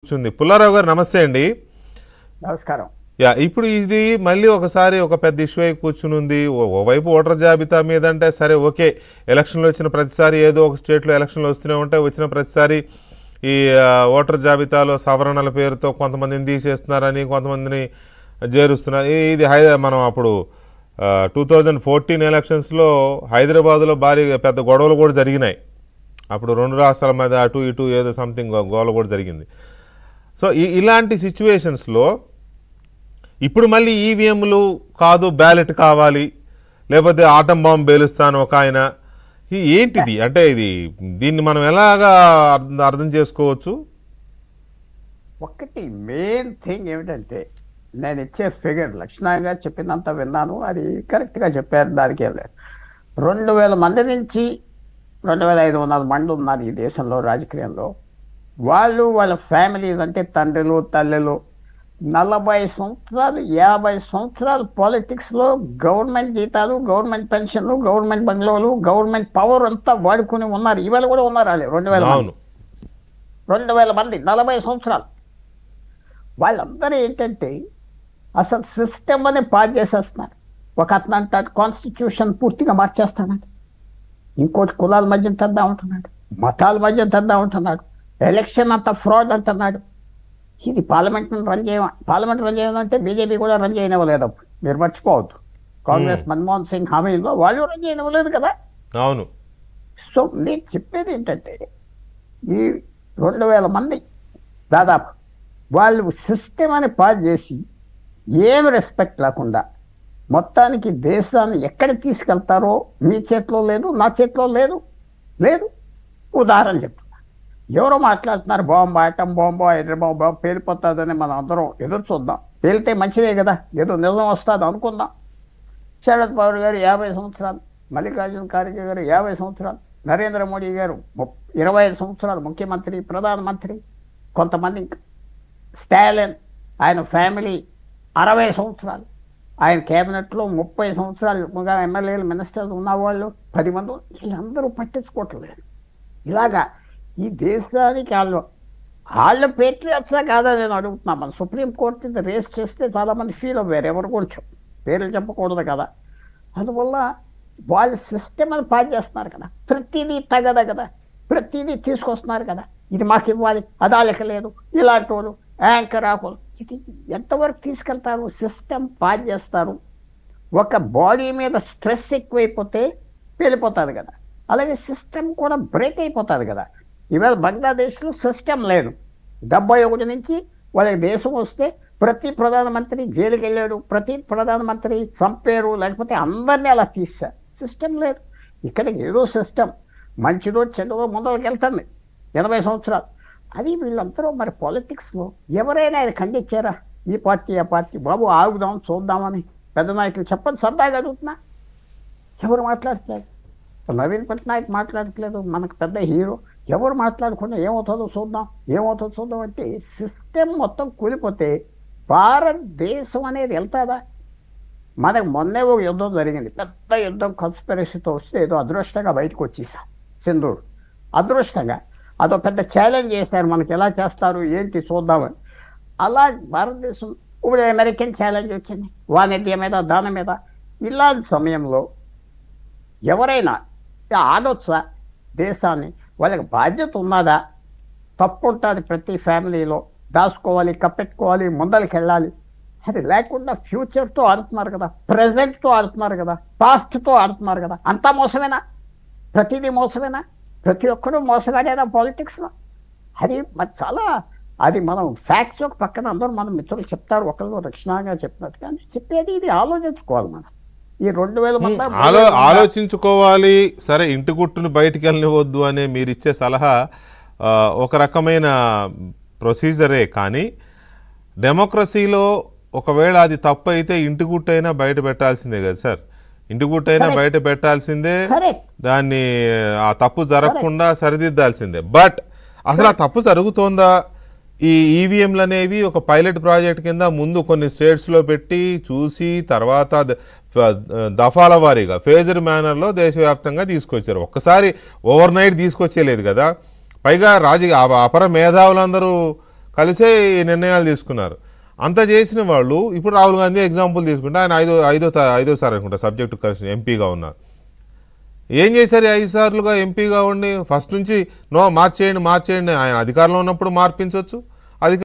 పుల్లారావు గారు నమస్తే అండి. నమస్కారం. ఇప్పుడు ఇది మళ్ళీ ఒకసారి ఒక పెద్ద ఇష్యూ అయి కూర్చునుంది. ఓవైపు ఓటర్ జాబితా మీద అంటే సరే ఓకే, ఎలక్షన్లు వచ్చిన ప్రతిసారి ఏదో ఒక స్టేట్లో ఎలక్షన్లు వస్తూనే ఉంటాయి. వచ్చిన ప్రతిసారి ఈ ఓటర్ జాబితాలో సవరణల పేరుతో కొంతమందిని తీసేస్తున్నారని కొంతమందిని చేరుస్తున్నారు. ఇది మనం అప్పుడు 2014 ఎలక్షన్స్లో హైదరాబాద్లో భారీ పెద్ద గొడవలు కూడా జరిగినాయి. అప్పుడు రెండు రాష్ట్రాల మధ్య అటు ఇటు ఏదో సంథింగ్ గొడవ కూడా జరిగింది. సో ఇలాంటి సిచ్యువేషన్స్లో ఇప్పుడు మళ్ళీ ఈవీఎంలు కాదు బ్యాలెట్ కావాలి, లేకపోతే ఆటం బాంబు పేలుస్తాను ఒక ఆయన. ఏంటిది అంటే దీన్ని మనం ఎలాగా అర్థం చేసుకోవచ్చు? ఒకటి మెయిన్ థింగ్ ఏమిటంటే, నేను ఇచ్చే ఫిగర్ లక్ష్మణ్ చెప్పినంత విన్నాను, అది కరెక్ట్గా చెప్పారు. దానికి 2000 మంది నుంచి 2500 మంది ఉన్నారు ఈ దేశంలో రాజకీయంలో. వాళ్ళ ఫ్యామిలీస్ అంటే తండ్రులు తల్లులు 40 సంవత్సరాలు 50 సంవత్సరాలు పాలిటిక్స్లో గవర్నమెంట్ జీతాలు, గవర్నమెంట్ పెన్షన్లు, గవర్నమెంట్ బంగ్లాలు, గవర్నమెంట్ పవర్ అంతా వాడుకుని ఉన్నారు. ఇవాళ కూడా ఉన్నారు వాళ్ళు 2000 మంది 40 సంవత్సరాలు. వాళ్ళందరూ ఏంటంటే అసలు సిస్టమ్ అని పాస్ చేసేస్తున్నారు. ఒక అతను అంటాడు కాన్స్టిట్యూషన్ పూర్తిగా మార్చేస్తానండి, ఇంకోటి కులాల మధ్య తెద్దా ఉంటున్నాడు, మతాల మధ్య తెద్దా ఉంటున్నాడు, ఎలక్షన్ అంతా ఫ్రాడ్ అంటున్నాడు. ఇది పార్లమెంట్ రన్ చేయాలంటే బీజేపీ కూడా రన్ చేయనివ్వలేదు. అప్పుడు మీరు మర్చిపోవద్దు, కాంగ్రెస్ మన్మోహన్ సింగ్ హామీలో వాళ్ళు రన్ చేయనివ్వలేదు కదా. అవును. సో నేను చెప్పేది ఏంటంటే, ఈ 2000 మంది దాదాపు వాళ్ళు సిస్టమ్ అని పాస్ చేసి ఏం రెస్పెక్ట్ లేకుండా మొత్తానికి దేశాన్ని ఎక్కడ తీసుకెళ్తారో మీ చేతిలో లేదు, నా చేతిలో లేదు. ఉదాహరణ చెప్తున్నా, ఎవరో మాట్లాడుతున్నారు bomb, atom bomb, Hyderabad bomb పేలిపోతుందని మనం అందరం ఎదురు చూద్దాం. పేలితే మంచిదే కదా, ఏదో నిజం వస్తుంది అనుకుందాం. శరద్ పవార్ గారు 50 సంవత్సరాలు, మల్లికార్జున ఖార్గే గారు 50 సంవత్సరాలు, నరేంద్ర మోడీ గారు 25 సంవత్సరాలు ముఖ్యమంత్రి, ప్రధానమంత్రి, కొంతమంది స్టాలిన్ ఆయన ఫ్యామిలీ 60 సంవత్సరాలు, ఆయన క్యాబినెట్లో 30 సంవత్సరాలు ఎమ్మెల్యేలు మినిస్టర్లు ఉన్నవాళ్ళు 10 మంది. వీళ్ళందరూ పట్టించుకోవట్లేదు. ఇలాగా ఈ దేశానికి వాళ్ళు పేట్రియట్సా కాదా నేను అడుగుతున్నా. మన సుప్రీంకోర్టు రేస్ చేస్తే చాలామంది ఫీల్ అవ్వారు, ఎవరు కొంచెం పేర్లు చెప్పకూడదు కదా. అందువల్ల వాళ్ళు సిస్టమ్ అని పాస్ చేస్తున్నారు కదా, ప్రతిదీ తగదా కదా, ప్రతిదీ తీసుకొస్తున్నారు కదా. ఇది మాకు ఇవ్వాలి, అదాలకి లేదు, ఇలాంటి వాళ్ళు యాంకర్ ఆకులు, ఇది ఎంతవరకు తీసుకెళ్తారు? సిస్టమ్ పాస్ చేస్తారు. ఒక బాడీ మీద స్ట్రెస్ ఎక్కువైపోతే వెళ్ళిపోతుంది కదా, అలాగే సిస్టమ్ కూడా బ్రేక్ అయిపోతుంది కదా. ఇవాళ బంగ్లాదేశ్లో సిస్టమ్ లేదు. 71 నుంచి వాళ్ళకి దేశం వస్తే ప్రతి ప్రధానమంత్రి జైలుకి వెళ్ళాడు, ప్రతి ప్రధానమంత్రి చంపారు, లేకపోతే అందరినీ అలా తీశారు. సిస్టమ్ లేదు. ఇక్కడ ఏదో సిస్టమ్ మంచిదో చెడ్డదో ముందరికి వెళ్తుంది 80 సంవత్సరాలు. అది వీళ్ళందరూ మరి పాలిటిక్స్లో ఎవరైనా ఆయన ఖండించారా? ఈ పార్టీ ఆ పార్టీ, బాబు ఆగుదాం చూద్దామని పెద్ద నాయకులు చెప్పండి, సరదాగా అడుగుతున్నా. ఎవరు మాట్లాడట్లేదు. నవీన్ పట్నాయక్ మాట్లాడట్లేదు, మనకు పెద్ద హీరో. ఎవరు మాట్లాడకుండా ఏమవుతుందో చూద్దాం అంటే సిస్టమ్ మొత్తం కూలిపోతే భారతదేశం అనేది వెళ్తుందా? మనకు మొన్నే ఒక యుద్ధం జరిగింది, పెద్ద యుద్ధం, కన్స్పిరసీతో వస్తే ఏదో అదృష్టంగా బయటకు వచ్చేసాం. సింధూర్ అదృష్టంగా అదో పెద్ద ఛాలెంజ్ చేశారు, మనకి ఎలా చేస్తారు ఏంటి చూద్దామని. అలా భారతదేశం ఇప్పుడు అమెరికన్ ఛాలెంజ్ వచ్చింది వాణిజ్యం మీద, దాని మీద. ఇలాంటి సమయంలో ఎవరైనా ఆడొచ్చా దేశాన్ని? వాళ్ళకి బాధ్యత ఉన్నదా? తప్పు ఉంటుంది ప్రతి ఫ్యామిలీలో, దాచుకోవాలి, కప్పెట్టుకోవాలి, ముందరికి వెళ్ళాలి. అది లేకుండా ఫ్యూచర్తో ఆడుతున్నారు కదా, ప్రజెంట్తో ఆడుతున్నారు కదా, పాస్ట్తో ఆడుతున్నారు కదా. అంతా మోసమేనా? ప్రతిదీ మోసమేనా? ప్రతి ఒక్కరూ మోసగాడేనా పాలిటిక్స్లో? అది మరి చాలా, అది మనం ఫ్యాక్ట్స్ ఒక పక్కన అందరూ మన మిత్రులు చెప్తారు, ఒకళ్ళు రక్షణగా చెప్పినట్టు. కానీ చెప్పేది ఇది ఆలోచించుకోవాలి. మనం ఈ 2000 మంది ఆలోచించుకోవాలి. సరే, ఇంటి గుట్టును బయటికి వెళ్ళనివద్దు అనే మీరు ఇచ్చే సలహా ఒక రకమైన ప్రొసీజరే. కానీ డెమోక్రసీలో ఒకవేళ అది తప్పు అయితే ఇంటి గుట్టైనా బయట పెట్టాల్సిందే కదా సార్. ఇంటి గుట్టైనా బయట పెట్టాల్సిందే, దాన్ని ఆ తప్పు జరగకుండా సరిదిద్దాల్సిందే. బట్ అసలు ఆ తప్పు జరుగుతోందా? ఈ ఈవీఎంలు అనేవి ఒక పైలట్ ప్రాజెక్ట్ కింద ముందు కొన్ని స్టేట్స్లో పెట్టి చూసి తర్వాత దఫాల వారీగా ఫేజర్ మేనర్లో దేశవ్యాప్తంగా తీసుకొచ్చారు. ఒక్కసారి ఓవర్ నైట్ తీసుకొచ్చేలేదు కదా. పైగా అపర మేధావులందరూ కలిసే ఈ నిర్ణయాలు తీసుకున్నారు. అంత చేసిన వాళ్ళు ఇప్పుడు రాహుల్ గాంధీ ఎగ్జాంపుల్ తీసుకుంటే ఆయన ఐదోసారి అనుకుంటా సబ్జెక్టు కలిసి ఎంపీగా ఉన్నారు. ఏం చేశారు 5 సార్లుగా ఎంపీగా ఉండి? ఫస్ట్ నుంచి మార్చేయండి ఆయన అధికారంలో ఉన్నప్పుడు మార్పించవచ్చు,